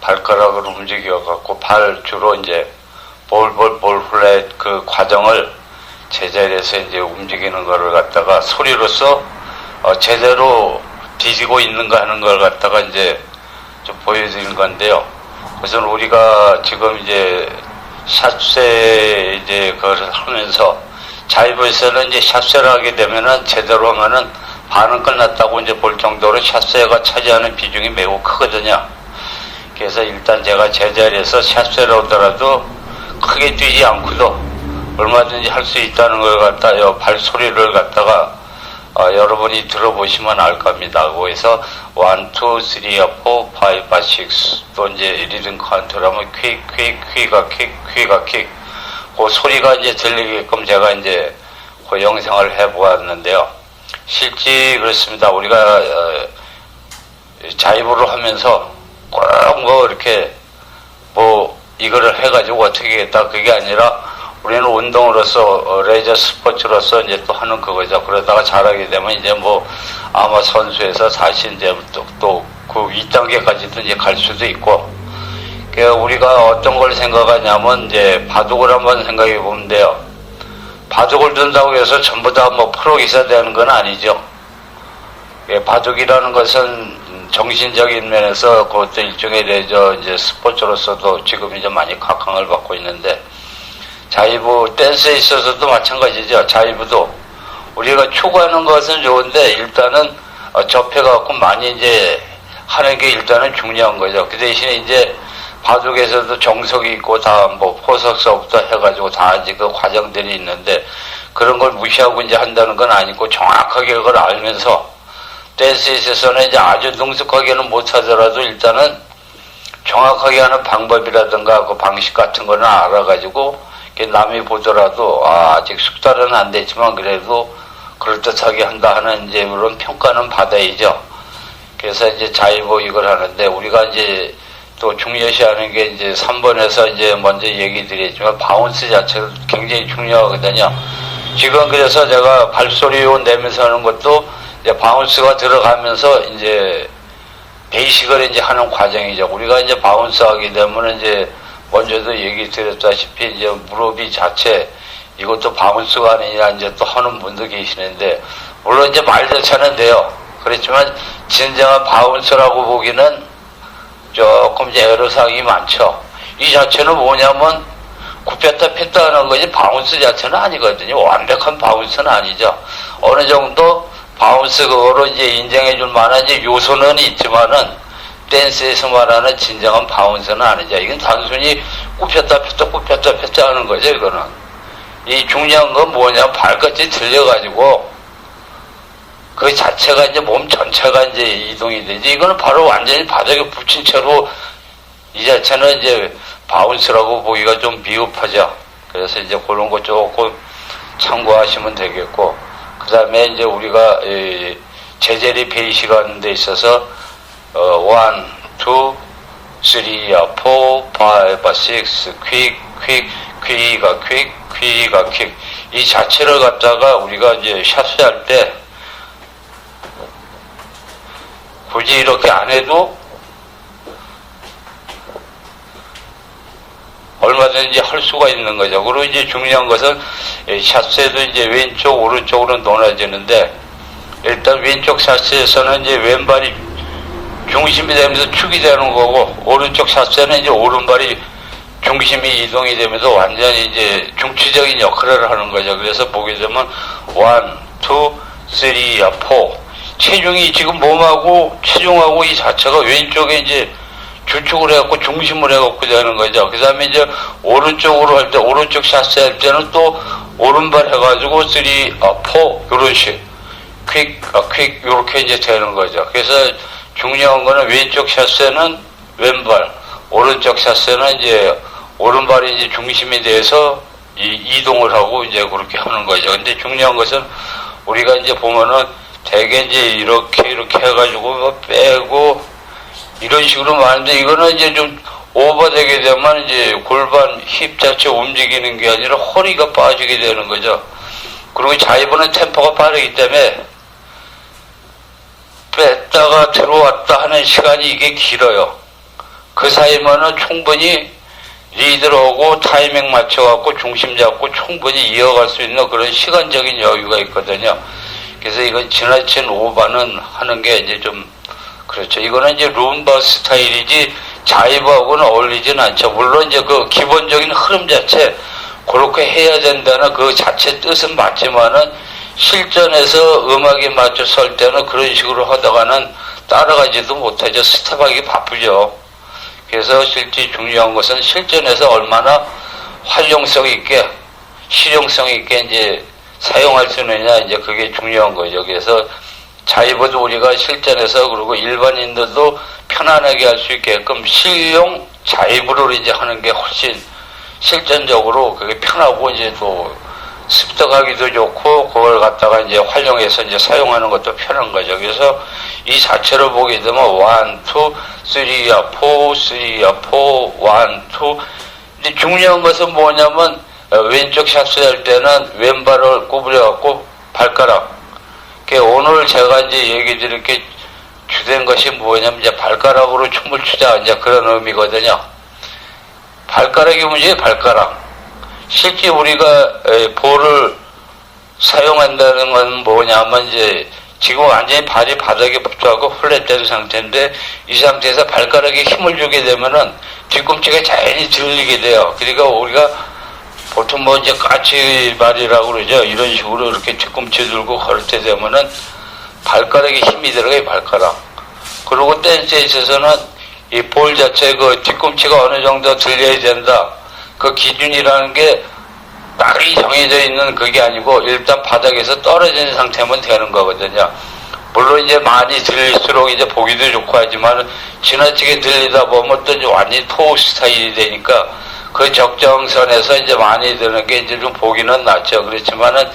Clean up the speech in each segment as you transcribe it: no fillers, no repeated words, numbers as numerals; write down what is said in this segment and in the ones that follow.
발가락을 움직여갖고 발 주로 이제 볼 플랫 그 과정을 제자리에서 이제 움직이는 거를 갖다가 소리로서 제대로 뒤지고 있는가 하는 걸 갖다가 이제 좀 보여드린 건데요. 그래서 우리가 지금 이제 샷세 이제 그걸 하면서 자이브에서는 이제 샷세를 하게 되면은 제대로 하면은 반은 끝났다고 이제 볼 정도로 샷세가 차지하는 비중이 매우 크거든요. 그래서 일단 제가 제자리에서 샷세를 하더라도 크게 뛰지 않고도 얼마든지 할 수 있다는 걸 갖다 발소리를 갖다가 여러분이 들어보시면 알 겁니다. 그래서 1, 2, 3, 4, 5, 6 또 이제 리듬 카운트라면 퀵가 퀵 그 소리가 이제 들리게끔 제가 이제 그 영상을 해보았는데요. 실제 그렇습니다. 우리가 자이브를 하면서 꼭 뭐 이렇게 뭐 이거를 해가지고 어떻게 했다 그게 아니라 우리는 운동으로서 레저 스포츠로서 이제 또 하는 그거죠. 그러다가 잘하게 되면 이제 뭐 아마 선수에서 다시 이제 또 그 윗단계까지도 이제 갈 수도 있고. 우리가 어떤 걸 생각하냐면 이제 바둑을 한번 생각해 보면 돼요. 바둑을 둔다고 해서 전부 다 뭐 프로기사 되는 건 아니죠. 바둑이라는 것은 정신적인 면에서 그것도 일종의 레저 이제 스포츠로서도 지금 이제 많이 각광을 받고 있는데, 자이브 댄스에 있어서도 마찬가지죠. 자이브도 우리가 추구하는 것은 좋은데 일단은 접해갖고 많이 이제 하는 게 일단은 중요한 거죠. 그 대신에 이제 바둑에서도 정석이 있고 다 뭐 포석서부터 해가지고 다 이제 그 과정들이 있는데 그런 걸 무시하고 이제 한다는 건 아니고 정확하게 그걸 알면서 댄스에 있어서는 이제 아주 능숙하게는 못하더라도 일단은 정확하게 하는 방법이라든가 그 방식 같은 거는 알아가지고 남이 보더라도 아직 숙달은 안 됐지만 그래도 그럴듯하게 한다 하는 이제 물론 평가는 받아야죠. 그래서 이제 자이브 이걸 하는데 우리가 이제 또 중요시하는 게 이제 3번에서 이제 먼저 얘기 드렸지만 바운스 자체가 굉장히 중요하거든요. 지금 그래서 제가 발소리 내면서 하는 것도 이제 바운스가 들어가면서 이제 베이식을 이제 하는 과정이죠. 우리가 이제 바운스 하게 되면 이제 먼저도 얘기 드렸다시피 이제 무릎이 자체 이것도 바운스가 아니냐 이제 또 하는 분도 계시는데 물론 이제 말 자체는 돼요. 그렇지만 진정한 바운스라고 보기는 조금 이제 애로사항이 많죠. 이 자체는 뭐냐면 굽혔다 폈다 하는 거지 바운스 자체는 아니거든요. 완벽한 바운스는 아니죠. 어느 정도 바운스 그거로 이제 인정해 줄 만한 이제 요소는 있지만은 댄스에서 말하는 진정한 바운스는 아니죠. 이건 단순히 굽혔다 폈다 하는 거죠. 이거는 이 중요한 건 뭐냐 발끝이 들려가지고 그 자체가 이제 몸 전체가 이제 이동이 되지. 이거는 바로 완전히 바닥에 붙인 채로 이 자체는 이제 바운스라고 보기가 좀 미흡하죠. 그래서 이제 그런 거 조금 참고하시면 되겠고, 그 다음에 이제 우리가 제자리 베이식 하는 데 있어서 1, 2, 3, 4, 5, 6, 퀵가 퀵. 이 자체를 갖다가 우리가 이제 샷을 할 때 굳이 이렇게 안 해도 얼마든지 할 수가 있는 거죠. 그리고 이제 중요한 것은 샷세도 이제 왼쪽 오른쪽으로 나눠지는데 일단 왼쪽 샷세에서는 이제 왼발이 중심이 되면서 축이 되는 거고 오른쪽 샷세는 이제 오른발이 중심이 이동이 되면서 완전히 이제 중추적인 역할을 하는 거죠. 그래서 보게 되면 1, 2, 3, 4 체중이 지금 몸하고 체중하고 이 자체가 왼쪽에 이제 주축을 해갖고 중심을 해갖고 되는 거죠. 그 다음에 이제 오른쪽으로 할 때 오른쪽 샷세 할 때는 또 오른발 해가지고 3, 4 이런 식 퀵 이렇게 이제 되는 거죠. 그래서 중요한 거는 왼쪽 샷세는 왼발, 오른쪽 샷세는 이제 오른발이 이제 중심이 돼서 이동을 하고 이제 그렇게 하는 거죠. 근데 중요한 것은 우리가 이제 보면은 대개 이제 이렇게 해가지고 뭐 빼고 이런 식으로 많은데 이거는 이제 좀 오버되게 되면 이제 골반 힙 자체 움직이는 게 아니라 허리가 빠지게 되는 거죠. 그리고 자이브는 템포가 빠르기 때문에 뺐다가 들어왔다 하는 시간이 이게 길어요. 그 사이면은 충분히 리드를 하고 타이밍 맞춰갖고 중심 잡고 충분히 이어갈 수 있는 그런 시간적인 여유가 있거든요. 그래서 이건 지나친 오바는 하는 게 이제 좀 그렇죠. 이거는 이제 룸바 스타일이지 자이브하고는 어울리진 않죠. 물론 이제 그 기본적인 흐름 자체 그렇게 해야 된다는 그 자체 뜻은 맞지만은 실전에서 음악에 맞춰 설 때는 그런 식으로 하다가는 따라가지도 못하죠. 스텝하기 바쁘죠. 그래서 실제 중요한 것은 실전에서 얼마나 활용성 있게 실용성 있게 이제 사용할 수 있느냐 이제 그게 중요한 거죠. 그래서 자이브도 우리가 실전에서 그리고 일반인들도 편안하게 할 수 있게끔 실용 자이브를 이제 하는 게 훨씬 실전적으로 그게 편하고 이제 또 습득하기도 좋고 그걸 갖다가 이제 활용해서 이제 사용하는 것도 편한 거죠. 그래서 이 자체로 보게 되면 1, 2, 3야 4, 3야 4, 1, 2. 근데 중요한 것은 뭐냐면 왼쪽 샷을 할 때는 왼발을 구부려갖고 발가락. 오늘 제가 이제 얘기 드릴 게 주된 것이 뭐냐면 이제 발가락으로 춤을 추자 이제 그런 의미거든요. 발가락이 문제예요. 발가락. 실제 우리가 볼을 사용한다는 건 뭐냐면 이제 지금 완전히 발이 바닥에 붙어갖고 플랫된 상태인데 이 상태에서 발가락에 힘을 주게 되면은 뒤꿈치가 자연히 들리게 돼요. 그러니까 우리가 보통 뭐 이제 까치발이라고 그러죠. 이런 식으로 이렇게 뒤꿈치 들고 걸을 때 되면은 발가락에 힘이 들어가요. 발가락. 그리고 댄스에 있어서는 이 볼 자체 그 뒤꿈치가 어느 정도 들려야 된다. 그 기준이라는 게 딱히 정해져 있는 그게 아니고 일단 바닥에서 떨어진 상태면 되는 거거든요. 물론 이제 많이 들릴수록 이제 보기도 좋고 하지만 지나치게 들리다 보면 또 완전히 토 스타일이 되니까 그 적정선에서 이제 많이 드는 게 이제 좀 보기는 낫죠. 그렇지만은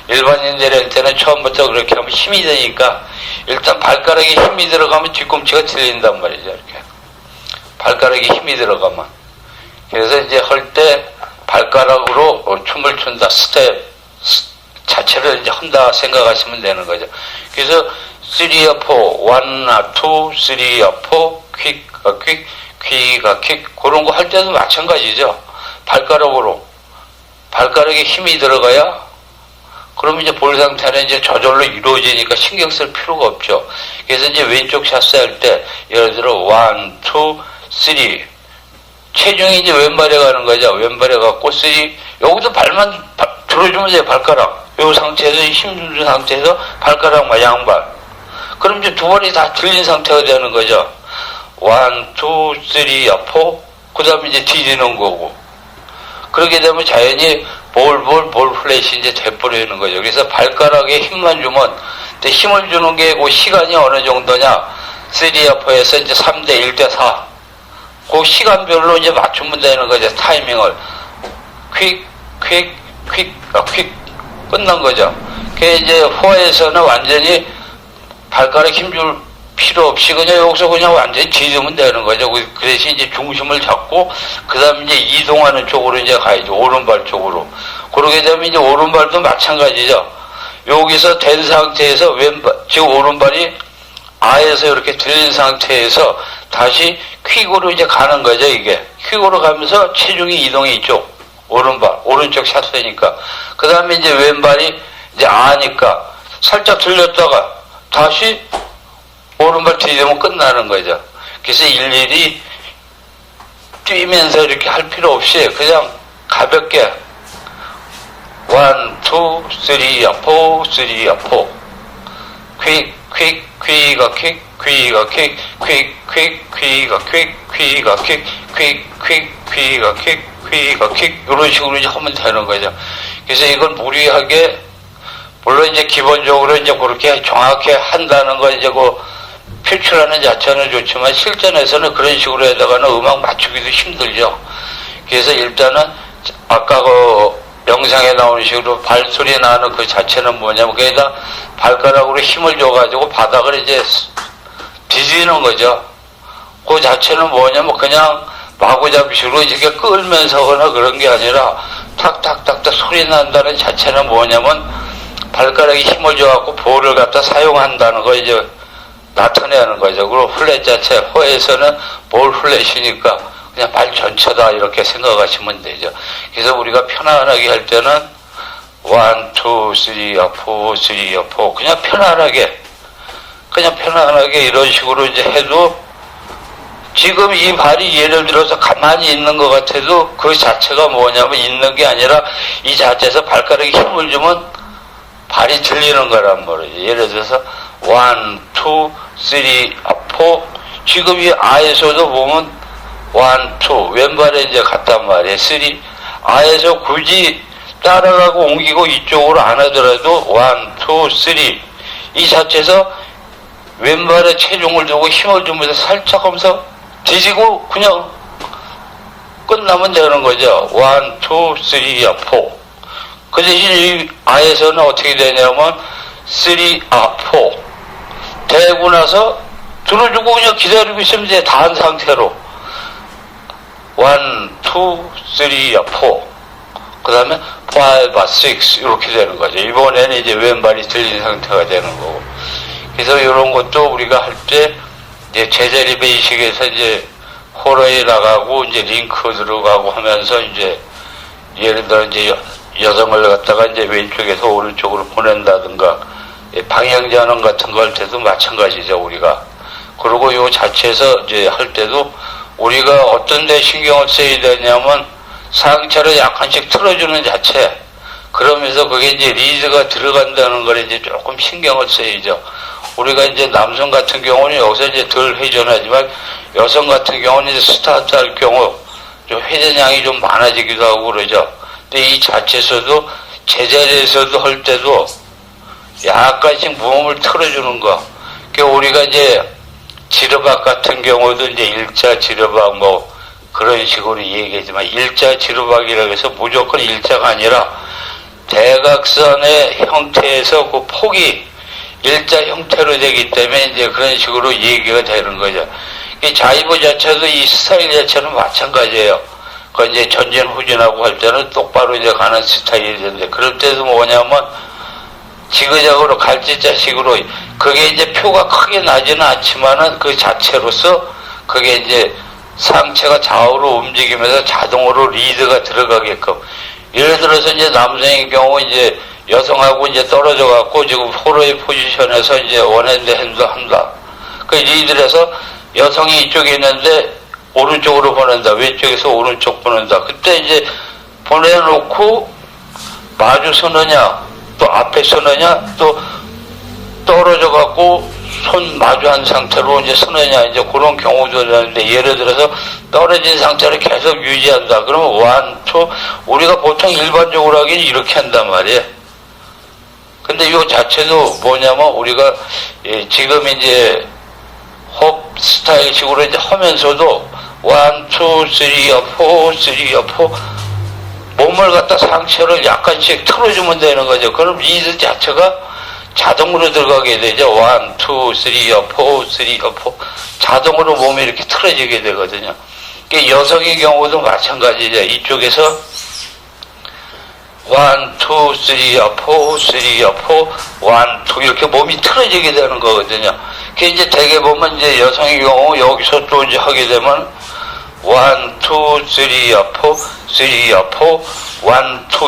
일반인들한테는 처음부터 그렇게 하면 힘이 되니까 일단 발가락에 힘이 들어가면 뒤꿈치가 들린단 말이죠. 이렇게. 발가락에 힘이 들어가면. 그래서 이제 할 때 발가락으로 춤을 춘다. 스텝 자체를 이제 한다 생각하시면 되는 거죠. 그래서 3야 4, 1나 2, 3야 4, 퀵, 퀵, 퀵 그런 거 할 때도 마찬가지죠. 발가락으로. 발가락에 힘이 들어가야 그러면 이제 볼 상태는 이제 저절로 이루어지니까 신경 쓸 필요가 없죠. 그래서 이제 왼쪽 샷스 할 때 예를 들어 1, 2, 3 체중이 이제 왼발에 가는 거죠. 왼발에 갖고 3 여기도 발만 들어주면 돼요. 발가락. 요 상태에서 힘 주는 상태에서 발가락만 양발. 그럼 이제 두 발이 다 들린 상태가 되는 거죠. 1, 2, 3, 4 그 다음에 이제 뒤지는 거고. 그렇게 되면 자연히 볼 플랫이 이제 돼버리는 거죠. 그래서 발가락에 힘만 주면, 근데 힘을 주는 게 그 시간이 어느 정도냐. 3야 4에서 이제 3대 1대 4. 그 시간별로 이제 맞추면 되는 거죠. 타이밍을. 퀵, 끝난 거죠. 그 이제 4에서는 완전히 발가락 힘 줄 필요 없이 그냥 여기서 그냥 완전히 뒤지면 되는 거죠. 그 대신 이제 중심을 잡고, 그 다음에 이제 이동하는 쪽으로 이제 가야죠. 오른발 쪽으로. 그러게 되면 이제 오른발도 마찬가지죠. 여기서 된 상태에서 왼발, 지금 오른발이 아에서 이렇게 들린 상태에서 다시 퀵으로 이제 가는 거죠, 이게. 퀵으로 가면서 체중이 이동해 이쪽. 오른발, 오른쪽 샷세니까. 그 다음에 이제 왼발이 이제 아니까 살짝 들렸다가 다시 오른발 뒤지면 끝나는 거죠. 그래서 일일이 뛰면서 이렇게 할 필요 없이 그냥 가볍게 1, 2, 3야 4, 3야 4 퀵가 퀵, 퀵가 퀵, 퀵가 퀵, 퀵가 퀵, 퀵가 퀵, 퀵가 퀵 이런 식으로 이제 하면 되는 거죠. 그래서 이걸 무리하게 물론 이제 기본적으로 이제 그렇게 정확히 한다는 거 이제 그 표출하는 자체는 좋지만 실전에서는 그런 식으로 해다가는 음악 맞추기도 힘들죠. 그래서 일단은 아까 그 영상에 나오는 식으로 발소리 나는 그 자체는 뭐냐면 거기다 발가락으로 힘을 줘가지고 바닥을 이제 뒤지는 거죠. 그 자체는 뭐냐면 그냥 마구잡이식으로 이렇게 끌면서 하거나 그런 게 아니라 탁탁탁탁 소리 난다는 자체는 뭐냐면 발가락에 힘을 줘갖고 볼을 갖다 사용한다는 거 이제 나타내는 거죠. 그리고 플랫 자체, 호에서는 볼 플랫이니까 그냥 발 전체다 이렇게 생각하시면 되죠. 그래서 우리가 편안하게 할 때는 1, 2, 3, 4, 3, 4 그냥 편안하게 이런 식으로 이제 해도 지금 이 발이 예를 들어서 가만히 있는 것 같아도 그 자체가 뭐냐면 있는 게 아니라 이 자체에서 발가락에 힘을 주면 발이 들리는 거란 말이에요. 예를 들어서 1, 2, 3, 4 지금 이 아에서도 보면 1, 2 왼발에 이제 갔단 말이에요. 3 아에서 굳이 따라가고 옮기고 이쪽으로 안 하더라도 1, 2, 3 이 자체에서 왼발에 체중을 두고 힘을 주면서 살짝 하면서 뒤지고 그냥 끝나면 되는 거죠. 1, 2, 3, 4 그 대신 이 아에서는 어떻게 되냐면 3, 4 되고 나서 들어주고 그냥 기다리고 있으면 이제 다 한 상태로 1, 2, 3, 4 그 다음에 5, 6 이렇게 되는 거죠. 이번에는 이제 왼발이 들린 상태가 되는 거고. 그래서 이런 것도 우리가 할 때 이제 제자리 베이식에서 이제 호러에 나가고 이제 링크 들어가고 하면서 이제 예를 들어 이제 여성을 갖다가 이제 왼쪽에서 오른쪽으로 보낸다든가 방향전환 같은 거 할 때도 마찬가지죠, 우리가. 그리고 요 자체에서 이제 할 때도 우리가 어떤 데 신경을 써야 되냐면 상체를 약간씩 틀어주는 자체. 그러면서 그게 이제 리드가 들어간다는 걸 이제 조금 신경을 써야죠. 우리가 이제 남성 같은 경우는 여기서 이제 덜 회전하지만 여성 같은 경우는 이제 스타트 할 경우 좀 회전량이 좀 많아지기도 하고 그러죠. 근데 이 자체에서도 제자리에서도 할 때도 약간씩 몸을 틀어주는 거. 그러니까 우리가 이제 지르박 같은 경우도 이제 일자 지르박 뭐 그런 식으로 얘기하지만 일자 지르박이라고 해서 무조건 일자가 아니라 대각선의 형태에서 그 폭이 일자 형태로 되기 때문에 이제 그런 식으로 얘기가 되는 거죠. 이 자이브 자체도 이 스타일 자체는 마찬가지예요. 그 이제 전진 후진하고 할 때는 똑바로 이제 가는 스타일이 되는데 그럴 때도 뭐냐면 지그작으로 갈지자식으로 그게 이제 표가 크게 나지는 않지만은 그 자체로서 그게 이제 상체가 좌우로 움직이면서 자동으로 리드가 들어가게끔 예를 들어서 이제 남성의 경우 이제 여성하고 이제 떨어져 갖고 지금 호러의 포지션에서 이제 원핸드 핸드 한다. 그 리드에서 여성이 이쪽에 있는데 오른쪽으로 보낸다. 왼쪽에서 오른쪽 보낸다. 그때 이제 보내놓고 마주 서느냐 또 앞에 서느냐 또 떨어져 갖고 손 마주한 상태로 이제 서느냐 이제 그런 경우도 되는데 예를 들어서 떨어진 상태를 계속 유지한다. 그러면 1, 2 우리가 보통 일반적으로 하기는 이렇게 한단 말이에요. 근데 이 자체도 뭐냐면 우리가 지금 이제 홉 스타일식으로 이제 하면서도 1, 2, 3, 4 몸을 갖다 상체를 약간씩 틀어주면 되는 거죠. 그럼 리드 자체가 자동으로 들어가게 되죠. 1, 2, 3, 4 자동으로 몸이 이렇게 틀어지게 되거든요. 그러니까 여성의 경우도 마찬가지죠. 이쪽에서 1, 2, 3, 4 1, 2 이렇게 몸이 틀어지게 되는 거거든요. 그 이제 대개 보면 이제 여성의 경우 여기서 또 이제 하게 되면 1, 2, 3, 4 1,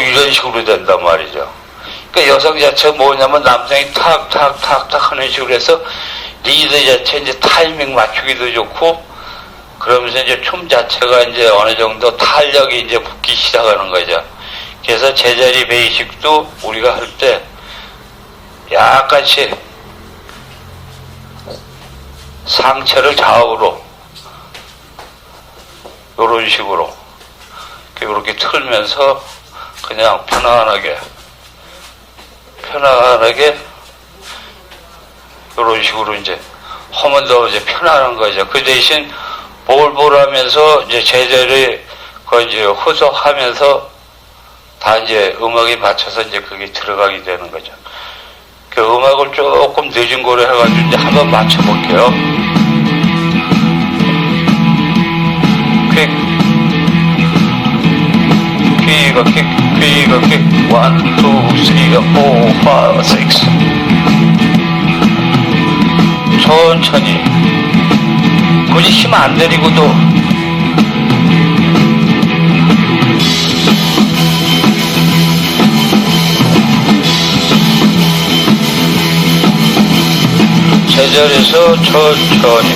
2 이런 식으로 된단 말이죠. 그러니까 여성 자체가 뭐냐면 남성이 탁탁탁탁 하는 식으로 해서 리드 자체 이제 타이밍 맞추기도 좋고 그러면서 이제 춤 자체가 이제 어느 정도 탄력이 이제 붙기 시작하는 거죠. 그래서 제자리 베이식도 우리가 할 때 약간씩 상체를 좌우로 이런 식으로 이렇게 틀면서 그냥 편안하게 이런 식으로 이제 하면 더 이제 편안한 거죠. 그 대신 볼하면서 이제 제자리 그 이제 후속하면서 다 이제 음악에 맞춰서 이제 그게 들어가게 되는 거죠. 그 음악을 조금 늦은 거로 해가지고 이제 한번 맞춰볼게요. 퀵, 퀵, 1, 2, 3, 4, 5, 6 천천히 천천히. 굳이 힘 안 내리고도 제자리에서 천천히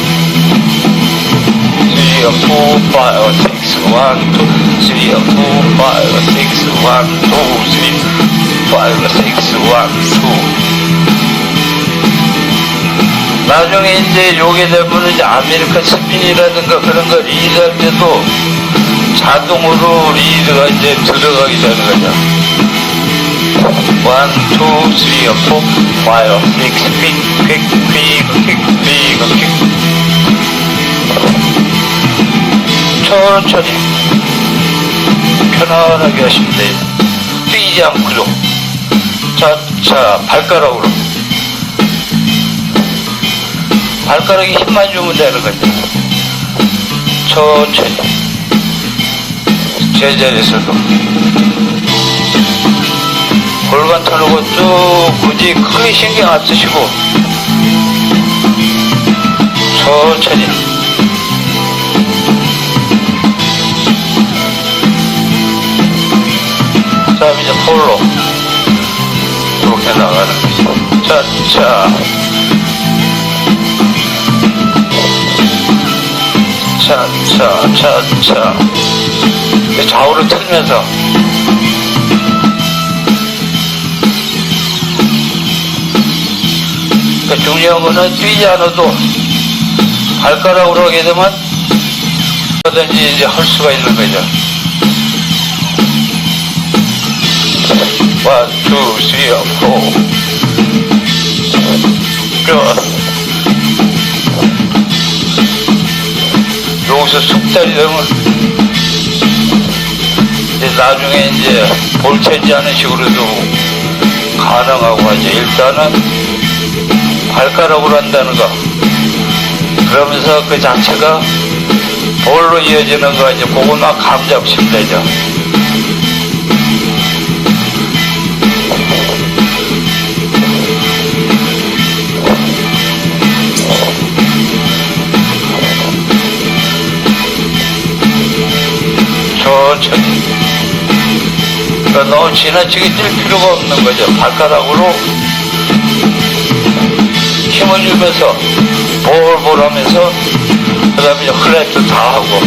3, 4, 5, 6, 1, 2, 3, 4, 5, 6, 1, 2, 3, 5, 6, 1, 2 나중에 이제 요게 되면 이제 아메리칸 스핀이라든가 그런 거 리드 할 때도 자동으로 리드가 이제 들어가게 되는 거죠. 1, 2, 3, 4, 5, 6, 7, 천천히 편안하게 하시면 돼요. 뛰지 않고요. 자, 발가락으로. 발가락에 힘만 주면 되는 거죠. 천천히. 제자리에서도. 골반 터는 것도 굳이 크게 신경 안 쓰시고, 천천히. 그 다음에 이제 폴로. 이렇게 나가는 거죠. 자. 좌우로 틀면서 그러니까 중요한 거는 뛰지 않아도 발가락으로 하게 되면 뭐든지 이제 할 수가 있는 거죠. 1, 2, 3, 4 여기서 숙달이 되면 이제 나중에 이제 볼체지 않은 식으로도 가능하고 하죠. 일단은 발가락으로 한다는 거. 그러면서 그 자체가 볼로 이어지는 거 이제 그것만 감 잡으시면 되죠. 천천히. 그러니까 너무 지나치게 뛸 필요가 없는 거죠. 발가락으로 힘을 주면서 볼볼 하면서 그 다음에 이제 플랫도 다 하고